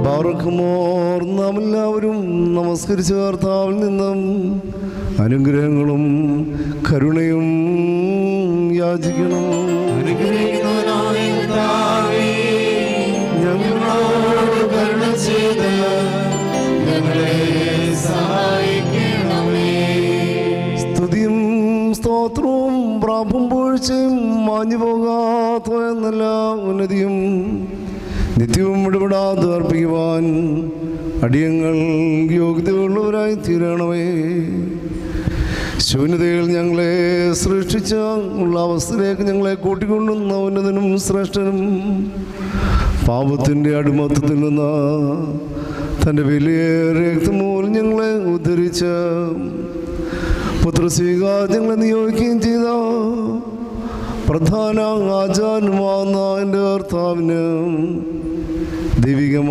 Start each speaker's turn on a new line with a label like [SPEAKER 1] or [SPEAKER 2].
[SPEAKER 1] ബാറക്കുമോർ നാം എല്ലാവരും നമസ്കരിച്ച കർത്താവിൽ നിന്നും അനുഗ്രഹങ്ങളും കരുണയും യാചിക്കണം.
[SPEAKER 2] ഞങ്ങളോട് കരുണ ചെയ്ത് ഞങ്ങളെ സഹായിക്കണമേ.
[SPEAKER 1] സ്തുതിയും സ്തോത്രവും പ്രാപും പൂഴ്ചയും മാഞ്ഞു പോകാത്ത എന്നല്ല ഉന്നതിയും നിത്യവും ഇടപെടാതെ അർപ്പിക്കുവാൻ അടിയങ്ങൾ യോഗ്യതയുള്ളവരായി തീരണമേ. ശൂന്യതയിൽ ഞങ്ങളെ സൃഷ്ടിച്ച ഉള്ള അവസ്ഥയിലേക്ക് ഞങ്ങളെ കൂട്ടിക്കൊണ്ടുവന്ന ഉന്നതനും ശ്രേഷ്ഠനും പാപത്തിൻ്റെ അടിമത്തത്തിൽ നിന്ന് തൻ്റെ വലിയ രക്തം മൂലം ഞങ്ങളെ ഉദ്ധരിച്ച പുത്രസ്വീകാർ ഞങ്ങളെ നിയോഗിക്കുകയും ചെയ്ത പ്രധാന ആചാര്യനുമാകുന്ന എൻ്റെ കർത്താവിന് ദൈവികമായ